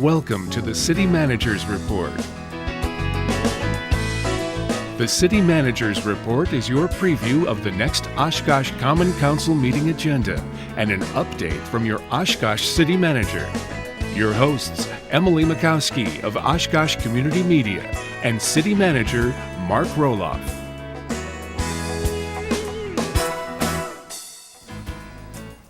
Welcome to the City Manager's Report. The City Manager's Report is your preview of the next Oshkosh Common Council meeting agenda and an update from your Oshkosh City Manager. Your hosts, Emily Mikowski of Oshkosh Community Media and City Manager Mark Roloff.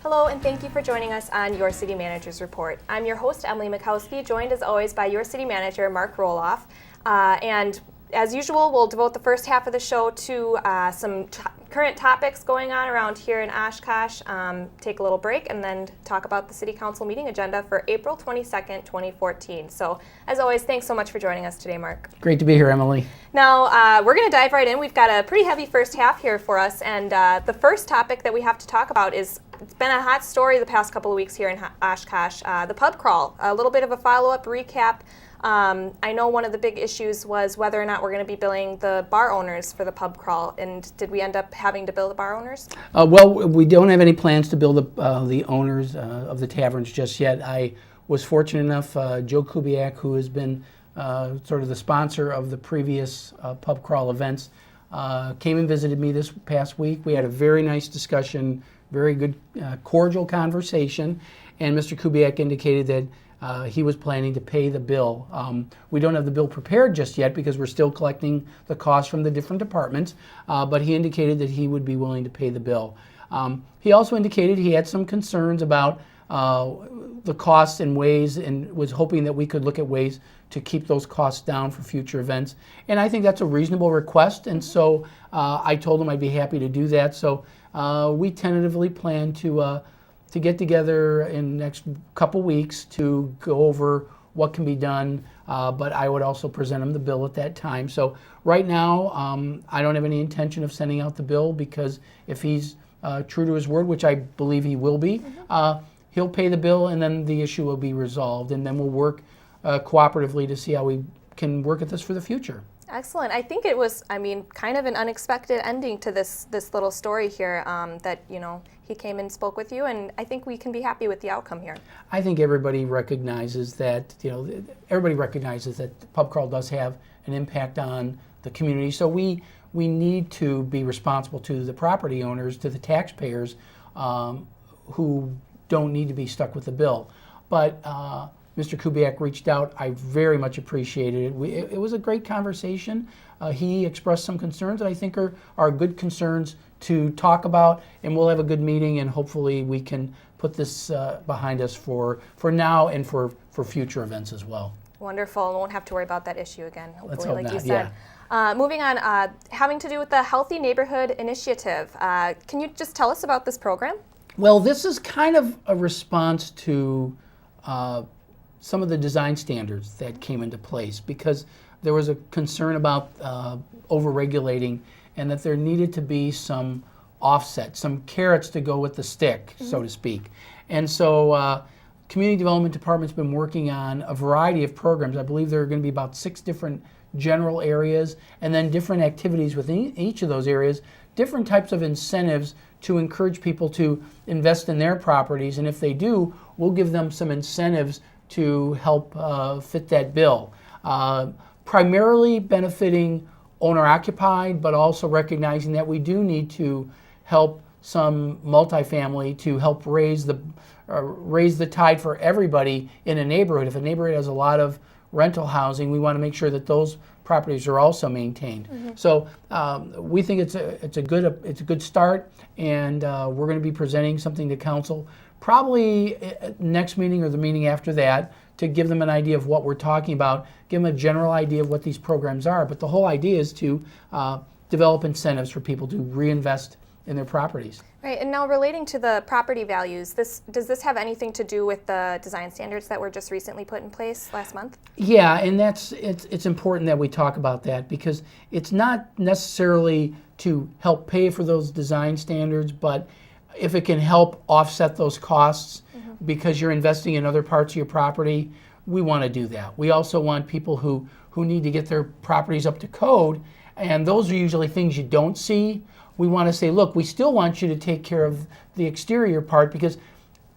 Hello, and thank you for joining us on your City Manager's Report. I'm your host, Emily Mikowski, joined as always by your City Manager, Mark Roloff. And as usual, we'll devote the first half of the show to some current topics going on around here in Oshkosh, take a little break, and then talk about the City Council meeting agenda for April 22nd, 2014. So, as always, thanks so much for joining us today, Mark. Great to be here, Emily. Now, we're going to dive right in. We've got a pretty heavy first half here for us, and the first topic that we have to talk about is it's been a hot story the past couple of weeks here in Oshkosh, the pub crawl. A little bit of a follow-up recap. I know one of the big issues was whether or not we're going to be billing the bar owners for the pub crawl, and did we end up having to bill the bar owners? Well, we don't have any plans to bill the owners of the taverns just yet. I was fortunate enough, Joe Kubiak, who has been sort of the sponsor of the previous pub crawl events, came and visited me this past week. We had a very nice discussion, very good, cordial conversation, and Mr. Kubiak indicated that he was planning to pay the bill. We don't have the bill prepared just yet because we're still collecting the costs from the different departments, but he indicated that he would be willing to pay the bill. He also indicated he had some concerns about the costs and ways, and was hoping that we could look at ways to keep those costs down for future events. And I think that's a reasonable request, and so I told him I'd be happy to do that. So we tentatively plan to get together in the next couple weeks to go over what can be done, but I would also present him the bill at that time. So right now, I don't have any intention of sending out the bill, because if he's true to his word, which I believe he will be, he'll pay the bill, and then the issue will be resolved, and then we'll work cooperatively to see how we can work at this for the future. Excellent. I think it was, kind of an unexpected ending to this little story here, that, he came and spoke with you, and I think we can be happy with the outcome here. I think everybody recognizes that, the pub crawl does have an impact on the community, so we need to be responsible to the property owners, to the taxpayers, who don't need to be stuck with the bill. But Mr. Kubiak reached out. I very much appreciated it. It was a great conversation. He expressed some concerns that I think are good concerns to talk about, and we'll have a good meeting, and hopefully we can put this behind us for now and for future events as well. Wonderful. We won't have to worry about that issue again, hopefully, Let's hope like not. you said. Yeah. Moving on, having to do with the Healthy Neighborhood Initiative. Can you just tell us about this program? Well, this is kind of a response to some of the design standards that came into place, because there was a concern about over-regulating, and that there needed to be some offset, some carrots to go with the stick, so to speak. And so Community Development Department's been working on a variety of programs. I believe there are going to be about 6 different general areas, and then different activities within each of those areas, different types of incentives to encourage people to invest in their properties, and if they do, we'll give them some incentives to help fit that bill. Primarily benefiting owner-occupied, but also recognizing that we do need to help some multifamily to help raise the tide for everybody in a neighborhood. If a neighborhood has a lot of rental housing, we want to make sure that those properties are also maintained. So we think it's a good start, and we're going to be presenting something to council probably next meeting or the meeting after that, to give them an idea of what we're talking about, give them a general idea of what these programs are. But the whole idea is to develop incentives for people to reinvest in their properties. Right, and now relating to the property values, does this have anything to do with the design standards that were just recently put in place last month? Yeah, and it's important that we talk about that, because it's not necessarily to help pay for those design standards, but if it can help offset those costs because you're investing in other parts of your property, we want to do that. We also want people who need to get their properties up to code, and those are usually things you don't see. We want to say, look, we still want you to take care of the exterior part, because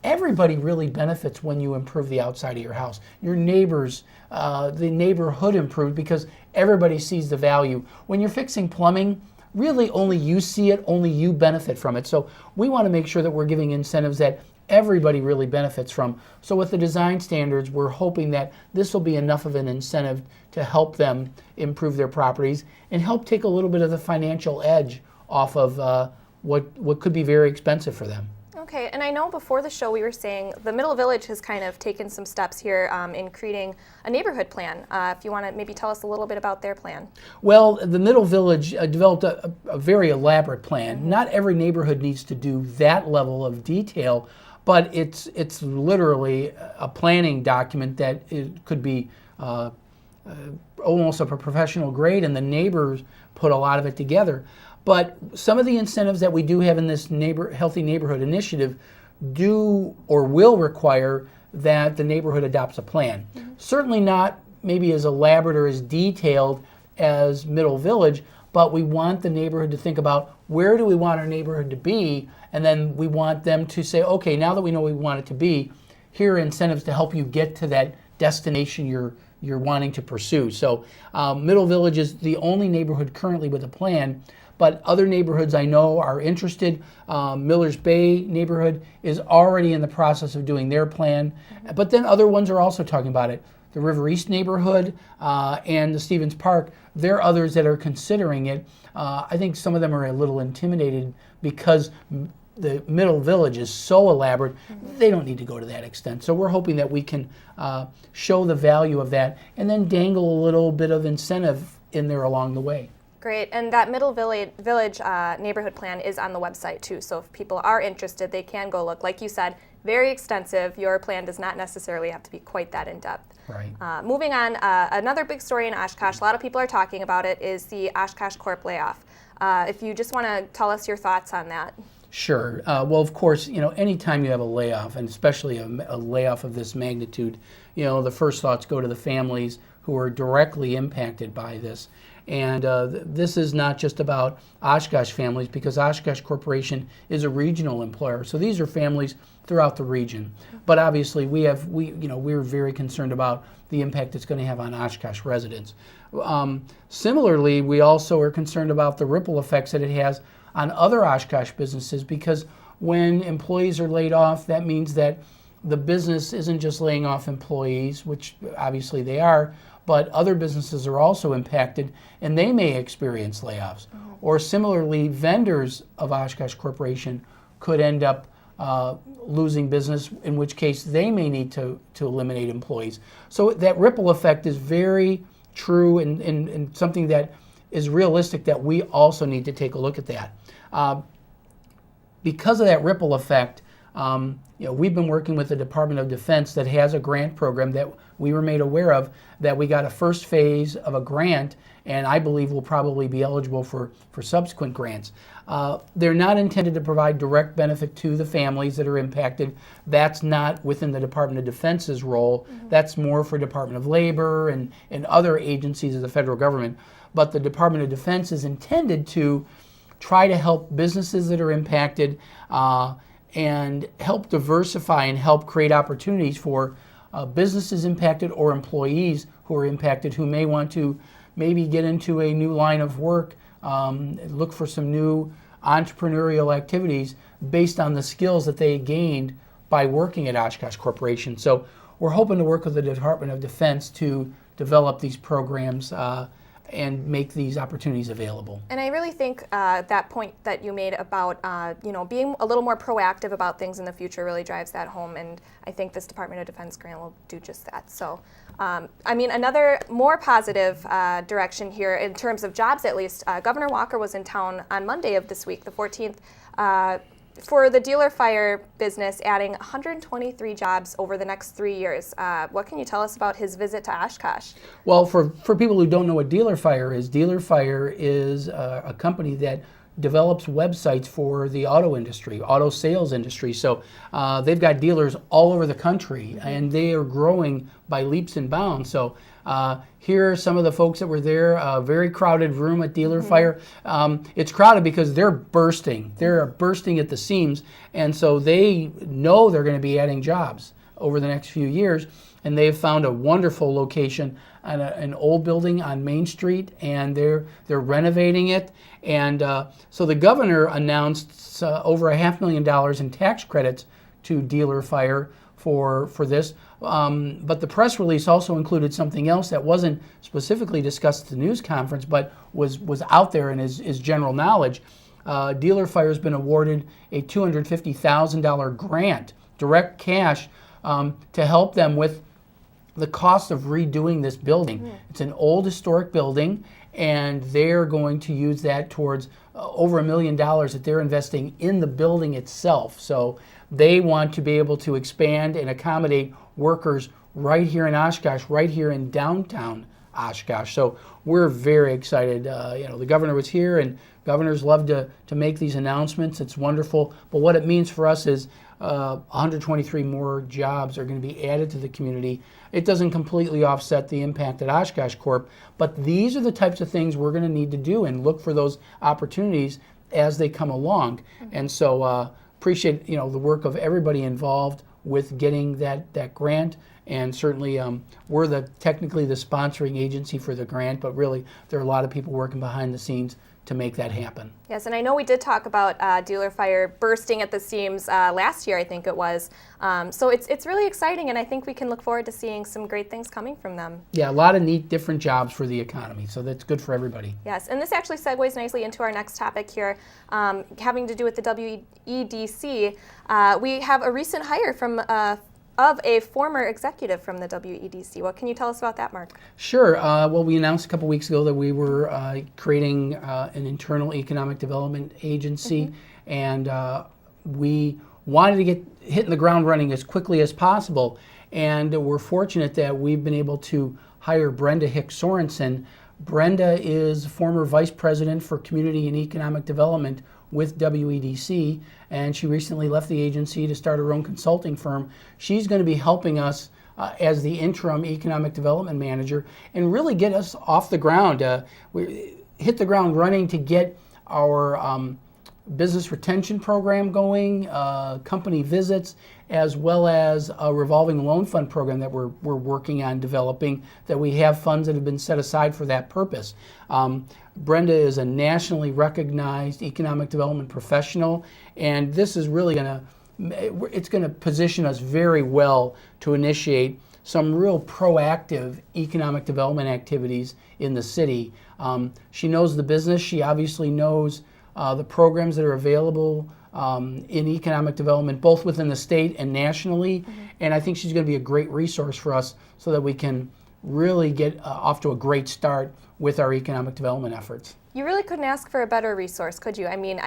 everybody really benefits when you improve the outside of your house. Your neighbors, the neighborhood improved because everybody sees the value. When you're fixing plumbing, really only you see it, only you benefit from it. So we want to make sure that we're giving incentives that everybody really benefits from. So with the design standards, we're hoping that this will be enough of an incentive to help them improve their properties and help take a little bit of the financial edge off of what could be very expensive for them. Okay, and I know before the show we were saying the Middle Village has kind of taken some steps here in creating a neighborhood plan. If you want to maybe tell us a little bit about their plan. Well, the Middle Village developed a very elaborate plan. Not every neighborhood needs to do that level of detail, but it's literally a planning document that it could be almost of a professional grade, and the neighbors put a lot of it together. But some of the incentives that we do have in this Healthy Neighborhood Initiative do or will require that the neighborhood adopts a plan. Certainly not maybe as elaborate or as detailed as Middle Village, but we want the neighborhood to think about where do we want our neighborhood to be, and then we want them to say, okay, now that we know we want it to be, here are incentives to help you get to that destination you're wanting to pursue. So Middle Village is the only neighborhood currently with a plan, but other neighborhoods I know are interested. Millers Bay neighborhood is already in the process of doing their plan, but then other ones are also talking about it. The River East neighborhood and the Stevens Park, there are others that are considering it. I think some of them are a little intimidated because the Middle Village is so elaborate, they don't need to go to that extent. So we're hoping that we can show the value of that and then dangle a little bit of incentive in there along the way. Great, and that Middle Village neighborhood plan is on the website too, so if people are interested, they can go look. Like you said, very extensive. Your plan does not necessarily have to be quite that in-depth. Right. Moving on, another big story in Oshkosh, a lot of people are talking about it, is the Oshkosh Corp layoff. If you just want to tell us your thoughts on that. Sure. Well, of course, anytime you have a layoff, and especially a layoff of this magnitude, the first thoughts go to the families who are directly impacted by this. And this is not just about Oshkosh families, because Oshkosh Corporation is a regional employer. So these are families throughout the region. But obviously, we're very concerned about the impact it's going to have on Oshkosh residents. Similarly, we also are concerned about the ripple effects that it has on other Oshkosh businesses, because when employees are laid off, that means that the business isn't just laying off employees, which obviously they are, but other businesses are also impacted, and they may experience layoffs. Or similarly, vendors of Oshkosh Corporation could end up losing business, in which case they may need to eliminate employees. So that ripple effect is very true and something that is realistic, that we also need to take a look at that. Because of that ripple effect, we've been working with the Department of Defense that has a grant program that we were made aware of, that we got a first phase of a grant, and I believe we'll probably be eligible for subsequent grants. They're not intended to provide direct benefit to the families that are impacted. That's not within the Department of Defense's role. That's more for Department of Labor and other agencies of the federal government. But the Department of Defense is intended to try to help businesses that are impacted and help diversify and help create opportunities for businesses impacted or employees who are impacted, who may want to maybe get into a new line of work, look for some new entrepreneurial activities based on the skills that they gained by working at Oshkosh Corporation. So we're hoping to work with the Department of Defense to develop these programs and make these opportunities available. And I really think that point that you made about being a little more proactive about things in the future really drives that home, and I think this Department of Defense grant will do just that. So, another more positive direction here in terms of jobs, at least. Governor Walker was in town on Monday of this week, the 14th, for the dealer fire business, adding 123 jobs over the next 3 years. What can you tell us about his visit to Oshkosh? Well, for people who don't know what Dealer Fire is a company that develops websites for the auto industry, auto sales industry. So they've got dealers all over the country, and they are growing by leaps and bounds. So here are some of the folks that were there. A very crowded room at Dealer Fire. It's crowded because they're bursting. They're bursting at the seams, and so they know they're going to be adding jobs over the next few years. And they've found a wonderful location on an old building on Main Street, and they're renovating it. And so the governor announced over $500,000 in tax credits to Dealer Fire for this. But the press release also included something else that wasn't specifically discussed at the news conference, but was out there and is general knowledge. Dealer Fire has been awarded a $250,000 grant, direct cash, to help them with the cost of redoing this building. It's an old historic building, and they're going to use that towards over $1 million that they're investing in the building itself. So they want to be able to expand and accommodate workers right here in Oshkosh, right here in downtown Oshkosh. So we're very excited. The governor was here, and governors love to make these announcements. It's wonderful. But what it means for us is 123 more jobs are going to be added to the community. It doesn't completely offset the impact at Oshkosh Corp, but these are the types of things we're going to need to do and look for those opportunities as they come along. And so appreciate the work of everybody involved with getting that grant. And certainly we're technically the sponsoring agency for the grant, but really there are a lot of people working behind the scenes to make that happen. Yes, and I know we did talk about Dealer Fire bursting at the seams last year, I think it was. So it's really exciting, and I think we can look forward to seeing some great things coming from them. Yeah, a lot of neat different jobs for the economy, so that's good for everybody. Yes, and this actually segues nicely into our next topic here, having to do with the WEDC. We have a recent hire of a former executive from the WEDC. What can you tell us about that, Mark? Sure. Well, we announced a couple weeks ago that we were creating an internal economic development agency, and we wanted to get hitting the ground running as quickly as possible. And we're fortunate that we've been able to hire Brenda Hicks Sorensen. Brenda is former vice president for community and economic development with WEDC, and she recently left the agency to start her own consulting firm. She's going to be helping us as the interim economic development manager and really get us off the ground. We hit the ground running to get our business retention program going, company visits, as well as a revolving loan fund program that we're working on developing, that we have funds that have been set aside for that purpose. Brenda is a nationally recognized economic development professional, and this is really it's going to position us very well to initiate some real proactive economic development activities in the city. She knows the business. She obviously knows the programs that are available in economic development, both within the state and nationally. And I think she's going to be a great resource for us so that we can really get off to a great start with our economic development efforts. You really couldn't ask for a better resource, could you? I mean,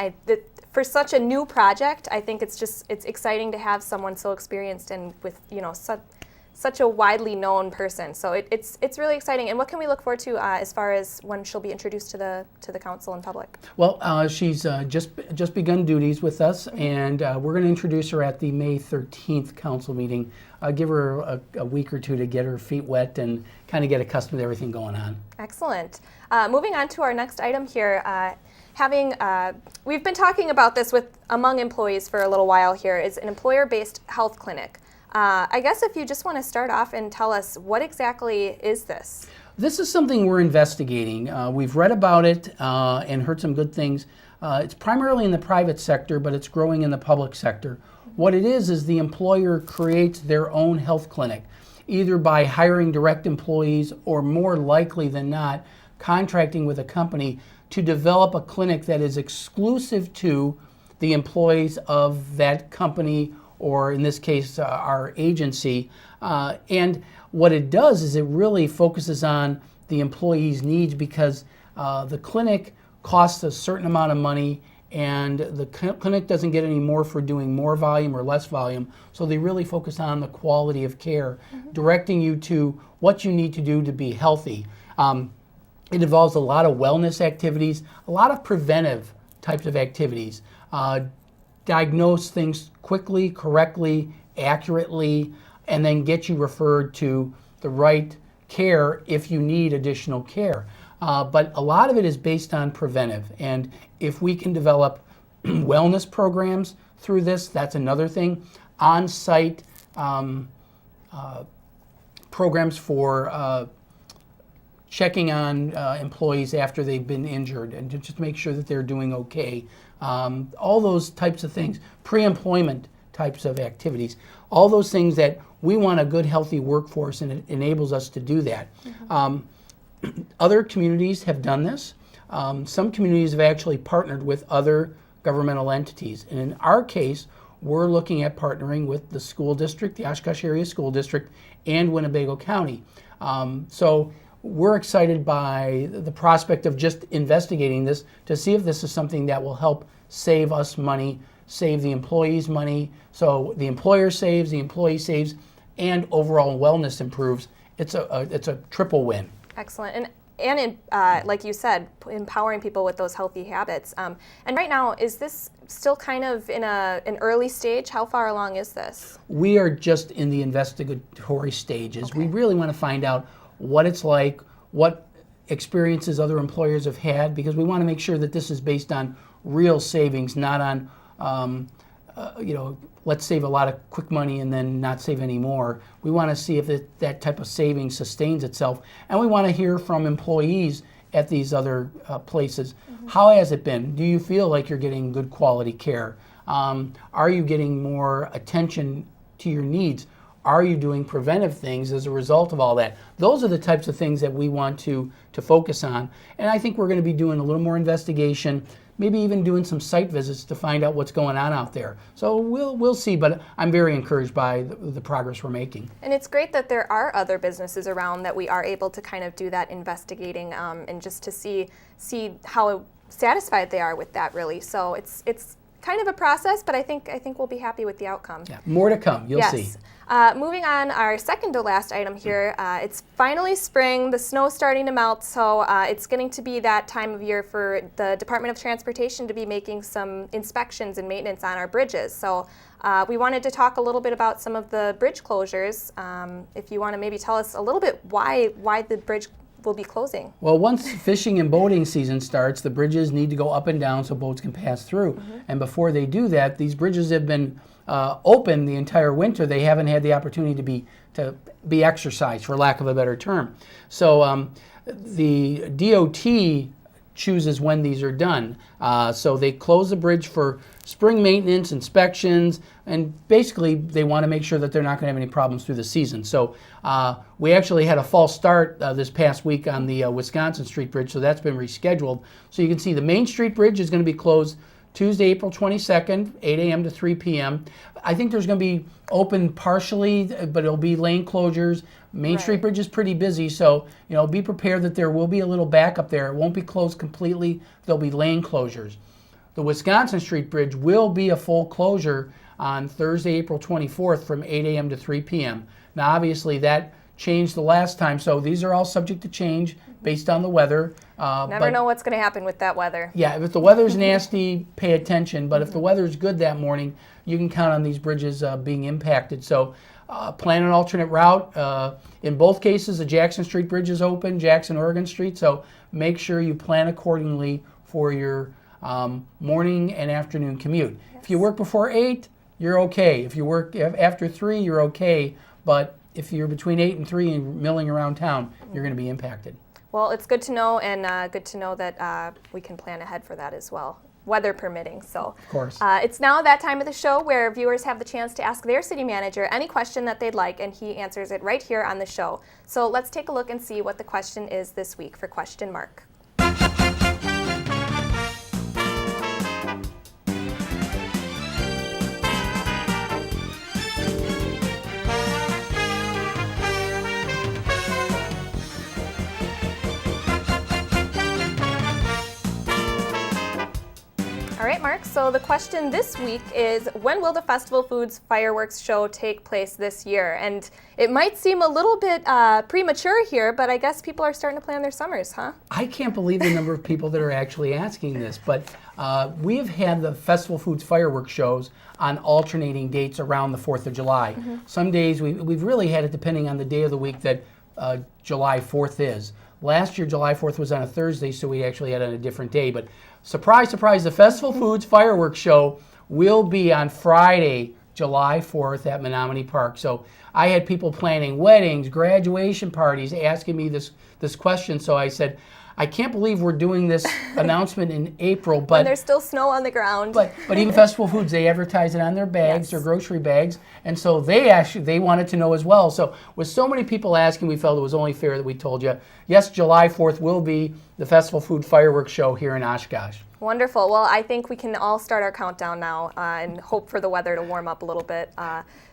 for such a new project, I think it's exciting to have someone so experienced and with such a widely known person. So it's really exciting. And what can we look forward to as far as when she'll be introduced to the council in public? Well, she's just begun duties with us, and we're going to introduce her at the May 13th council meeting. Give her a week or two to get her feet wet and kind of get accustomed to everything going on. Excellent. Moving on to our next item here. We've been talking about this among employees for a little while here, is an employer-based health clinic. I guess if you just want to start off and tell us, what exactly is this? This is something we're investigating. We've read about it and heard some good things. It's primarily in the private sector, but it's growing in the public sector. What it is the employer creates their own health clinic, either by hiring direct employees or, more likely than not, contracting with a company to develop a clinic that is exclusive to the employees of that company, or in this case, our agency. And what it does is it really focuses on the employee's needs, because the clinic costs a certain amount of money, and the clinic doesn't get any more for doing more volume or less volume. So they really focus on the quality of care, directing you to what you need to do to be healthy. It involves a lot of wellness activities, a lot of preventive types of activities. Diagnose things quickly, correctly, accurately, and then get you referred to the right care if you need additional care. But a lot of it is based on preventive. And if we can develop wellness programs through this, that's another thing. On-site programs for checking on employees after they've been injured and to just make sure that they're doing okay. All those types of things, pre-employment types of activities, all those things that we want a good, healthy workforce, and it enables us to do that. Other communities have done this. Some communities have actually partnered with other governmental entities. And in our case, we're looking at partnering with the school district, the Oshkosh Area School District, and Winnebago County. So we're excited by the prospect of just investigating this to see if this is something that will help save us money, save the employees money, so the employer saves, the employee saves, and overall wellness improves. It's a triple win. Excellent. And like you said, empowering people with those healthy habits. And right now, is this still kind of in an early stage? How far along is this? We are just in the investigatory stages. Okay. We really want to find out what it's like, what experiences other employers have had, because we want to make sure that this is based on real savings, not on let's save a lot of quick money and then not save any more. We want to see if that type of saving sustains itself. And we want to hear from employees at these other places. How has it been? Do you feel like you're getting good quality care? Are you getting more attention to your needs? Are you doing preventive things as a result of all that? Those are the types of things that we want to focus on. And I think we're going to be doing a little more investigation, maybe even doing some site visits to find out what's going on out there. So we'll see, but I'm very encouraged by the progress we're making. And it's great that there are other businesses around that we are able to kind of do that investigating and just to see how satisfied they are with that, really. So it's kind of a process, but I think we'll be happy with the outcome. Yeah, more to come. You'll see. Moving on, our second to last item here, it's finally spring, the snow's starting to melt, so it's getting to be that time of year for the Department of Transportation to be making some inspections and maintenance on our bridges. So we wanted to talk a little bit about some of the bridge closures. If you want to maybe tell us a little bit why the bridge will be closing. Well, once fishing and boating season starts, the bridges need to go up and down so boats can pass through. And before they do that, these bridges have been open the entire winter. They haven't had the opportunity to be exercised, for lack of a better term. So the DOT chooses when these are done. So they close the bridge for spring maintenance, inspections, and basically they want to make sure that they're not going to have any problems through the season. So we actually had a false start this past week on the Wisconsin Street Bridge, so that's been rescheduled. So you can see the Main Street Bridge is going to be closed Tuesday, April 22nd, 8 a.m. to 3 p.m. I think there's going to be open partially, but it'll be lane closures. Main Street Bridge is pretty busy, so be prepared that there will be a little backup there. It won't be closed completely. There'll be lane closures. The Wisconsin Street Bridge will be a full closure on Thursday, April 24th from 8 a.m. to 3 p.m. Now, obviously, that changed the last time, so these are all subject to change based on the weather. Never know what's going to happen with that weather. Yeah, if the weather's nasty, pay attention, but if the weather's good that morning, you can count on these bridges being impacted. So plan an alternate route. In both cases, the Jackson Street Bridge is open, Jackson, Oregon Street, so make sure you plan accordingly for your morning and afternoon commute. Yes. If you work before 8, you're okay. If you work after 3, you're okay, but if you're between 8 and 3 and milling around town, you're going to be impacted. Well, it's good to know, and good to know that we can plan ahead for that as well, weather permitting. So, of course. It's now that time of the show where viewers have the chance to ask their city manager any question that they'd like, and he answers it right here on the show. So let's take a look and see what the question is this week for Question Mark. All right, Mark. Mark. So the question this week is, when will the Festival Foods fireworks show take place this year? And it might seem a little bit premature here, but I guess people are starting to plan their summers, huh? I can't believe the number of people that are actually asking this, but we have had the Festival Foods fireworks shows on alternating dates around the 4th of July. Some days we've really had it depending on the day of the week that July 4th is. Last year, July 4th was on a Thursday, so we actually had it on a different day. But surprise, surprise, the Festival Foods fireworks show will be on Friday, July 4th at Menominee Park. So I had people planning weddings, graduation parties, asking me this question. So I said, I can't believe we're doing this announcement in April, but when there's still snow on the ground. But even Festival Foods, they advertise it on their bags, their grocery bags, and so they wanted to know as well. So with so many people asking, we felt it was only fair that we told you, yes, July 4th will be the Festival Food fireworks show here in Oshkosh. Wonderful. Well, I think we can all start our countdown now and hope for the weather to warm up a little bit.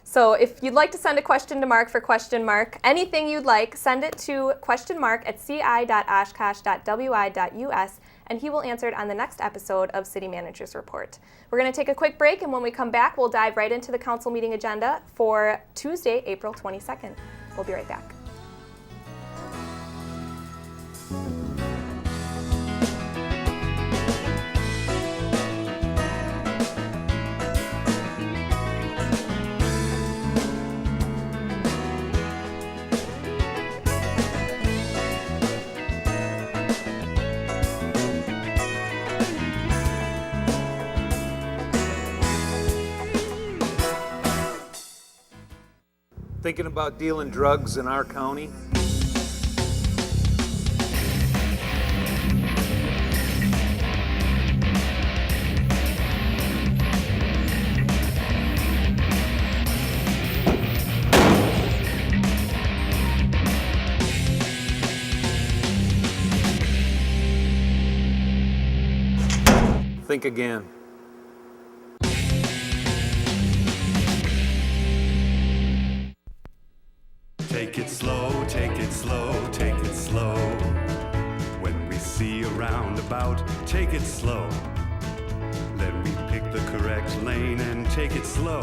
So if you'd like to send a question to Mark for question mark, anything you'd like, send it to questionmark@ci.oshkosh.wi.us, and he will answer it on the next episode of City Manager's Report. We're going to take a quick break, and when we come back, we'll dive right into the council meeting agenda for Tuesday, April 22nd. We'll be right back. Thinking about dealing drugs in our county? Think again. Take it slow, take it slow, take it slow. When we see a roundabout, take it slow. Then we pick the correct lane and take it slow.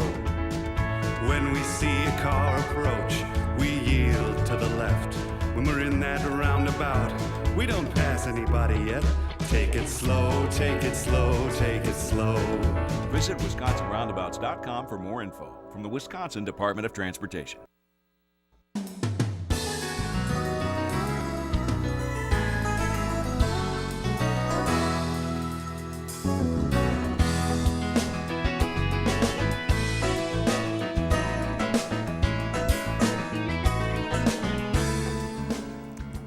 When we see a car approach, we yield to the left. When we're in that roundabout, we don't pass anybody yet. Take it slow, take it slow, take it slow. Visit WisconsinRoundabouts.com for more info from the Wisconsin Department of Transportation.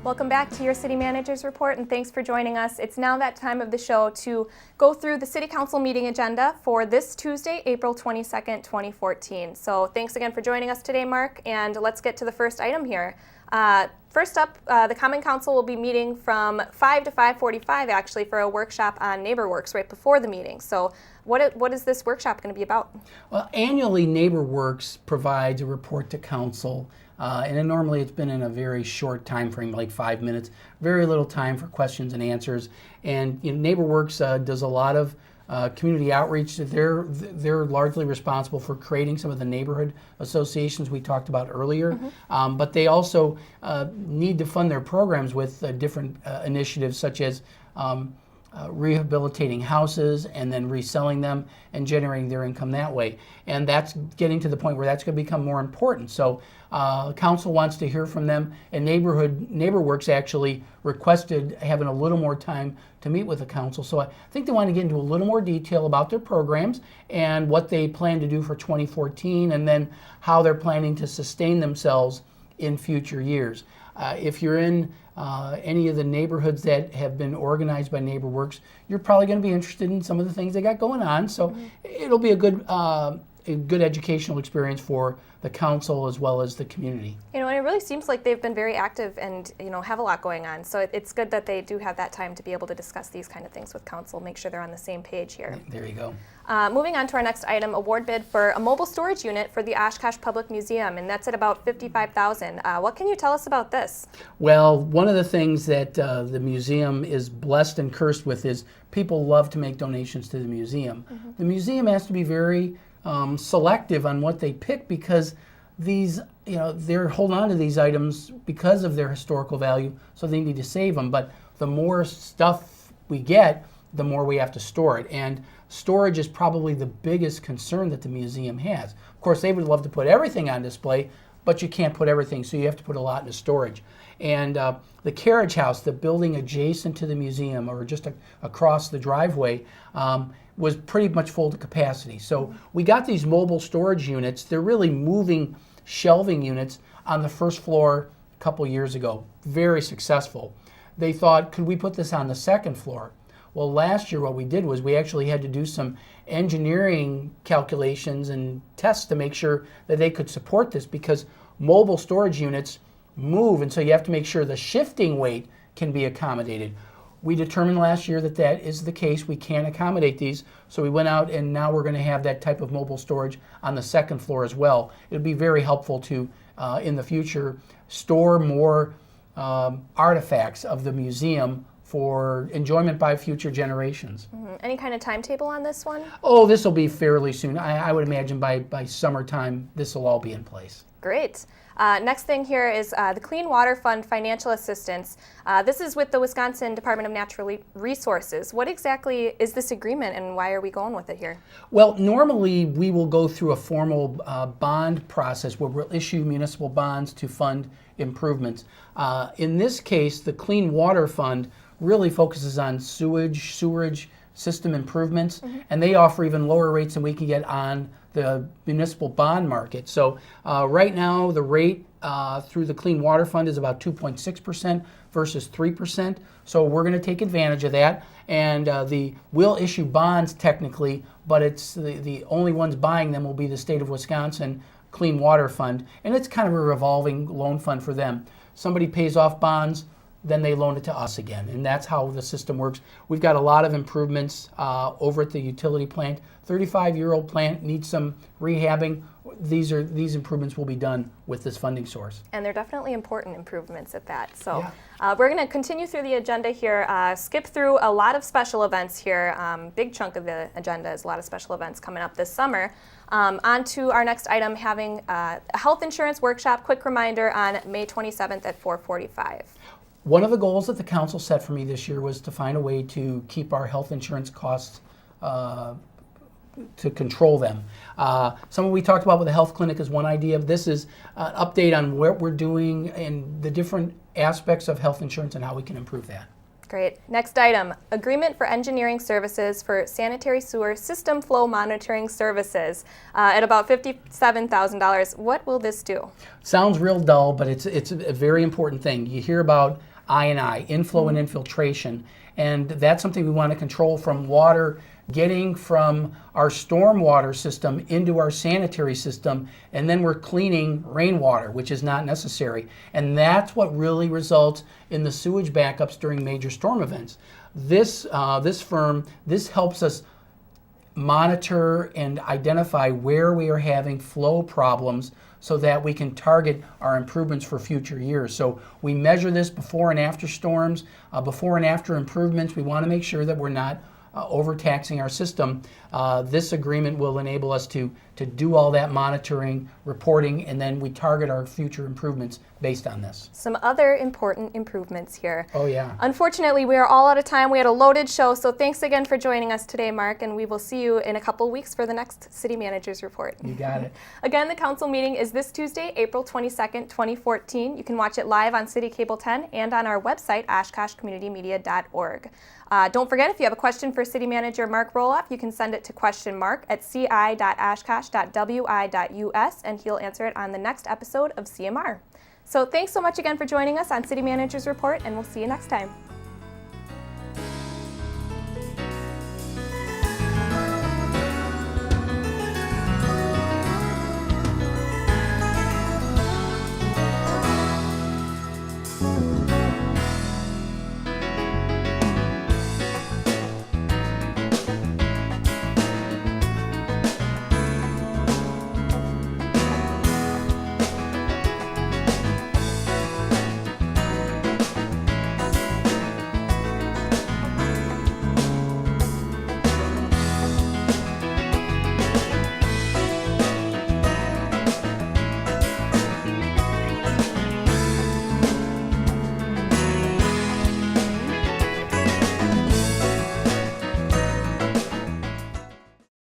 Welcome back to your City Manager's Report, and thanks for joining us. It's now that time of the show to go through the City Council meeting agenda for this Tuesday, April 22nd, 2014. So thanks again for joining us today, Mark, and let's get to the first item here. First up, the Common Council will be meeting from 5 to 5:45 actually for a workshop on NeighborWorks right before the meeting. So what is this workshop going to be about? Well, annually NeighborWorks provides a report to council. And then normally it's been in a very short time frame, like 5 minutes, very little time for questions and answers. And NeighborWorks does a lot of community outreach. They're largely responsible for creating some of the neighborhood associations we talked about earlier. But they also need to fund their programs with different initiatives such as rehabilitating houses and then reselling them and generating their income that way. And that's getting to the point where that's going to become more important. So council wants to hear from them, and NeighborWorks actually requested having a little more time to meet with the council. So I think they want to get into a little more detail about their programs and what they plan to do for 2014, and then how they're planning to sustain themselves in future years. If you're in any of the neighborhoods that have been organized by NeighborWorks, you're probably going to be interested in some of the things they got going on. So it'll be a good educational experience for the council as well as the community. And it really seems like they've been very active and have a lot going on. So it's good that they do have that time to be able to discuss these kind of things with council, make sure they're on the same page here. There you go. Moving on to our next item, award bid for a mobile storage unit for the Oshkosh Public Museum, and that's at about $55,000. What can you tell us about this? Well, one of the things that the museum is blessed and cursed with is people love to make donations to the museum. The museum has to be very selective on what they pick because these, they're holding on to these items because of their historical value, so they need to save them. But the more stuff we get, the more we have to store it. And storage is probably the biggest concern that the museum has. Of course, they would love to put everything on display, but you can't put everything, so you have to put a lot into storage. And the carriage house, the building adjacent to the museum or just across the driveway, was pretty much full to capacity. So we got these mobile storage units. They're really moving shelving units on the first floor a couple years ago. Very successful. They thought, could we put this on the second floor? Well, last year what we did was we actually had to do some engineering calculations and tests to make sure that they could support this because mobile storage units move, and so you have to make sure the shifting weight can be accommodated. We determined last year that that is the case. We can't accommodate these, so we went out and now we're going to have that type of mobile storage on the second floor as well. It would be very helpful to, in the future, store more artifacts of the museum for enjoyment by future generations. Any kind of timetable on this one? Oh, this will be fairly soon. I would imagine by summertime this will all be in place. Great. Next thing here is the Clean Water Fund financial assistance. This is with the Wisconsin Department of Natural Resources. What exactly is this agreement and why are we going with it here? Well, normally we will go through a formal bond process where we'll issue municipal bonds to fund improvements. In this case, the Clean Water Fund really focuses on sewerage system improvements, and they offer even lower rates than we can get on the municipal bond market. So right now the rate through the Clean Water Fund is about 2.6% versus 3%. So we're going to take advantage of that, and we'll issue bonds technically, but it's the only ones buying them will be the state of Wisconsin Clean Water Fund, and it's kind of a revolving loan fund for them. Somebody pays off bonds, then they loan it to us again, and that's how the system works. We've got a lot of improvements over at the utility plant. 35-year-old plant needs some rehabbing. These improvements will be done with this funding source. And they're definitely important improvements at that. So Yeah. we're going to continue through the agenda here, skip through a lot of special events here. Big chunk of the agenda is a lot of special events coming up this summer. On to our next item, having a health insurance workshop. Quick reminder on May 27th at 4:45. One of the goals that the council set for me this year was to find a way to keep our health insurance costs, to control them. Some of we talked about with the health clinic is one idea. This is an update on what we're doing and the different aspects of health insurance and how we can improve that. Great. Next item, agreement for engineering services for sanitary sewer system flow monitoring services at about $57,000. What will this do? Sounds real dull, but it's a very important thing. You hear about I&I, inflow and infiltration, and that's something we want to control from water getting from our stormwater system into our sanitary system, and then we're cleaning rainwater, which is not necessary. And that's what really results in the sewage backups during major storm events. This firm helps us monitor and identify where we are having flow problems so that we can target our improvements for future years. So we measure this before and after storms, before and after improvements. We want to make sure that we're not overtaxing our system. This agreement will enable us to do all that monitoring, reporting, and then we target our future improvements based on this. Some other important improvements here. Oh yeah. Unfortunately, we are all out of time. We had a loaded show, so thanks again for joining us today, Mark, and we will see you in a couple weeks for the next City Manager's Report. You got it. Again, the council meeting is this Tuesday, April 22nd, 2014. You can watch it live on City Cable 10 and on our website, oshkoshcommunitymedia.org. Don't forget, if you have a question for City Manager Mark Roloff, you can send it to questionmark@ci.oshkosh.wi.us, and he'll answer it on the next episode of CMR. So thanks so much again for joining us on City Manager's Report, and we'll see you next time.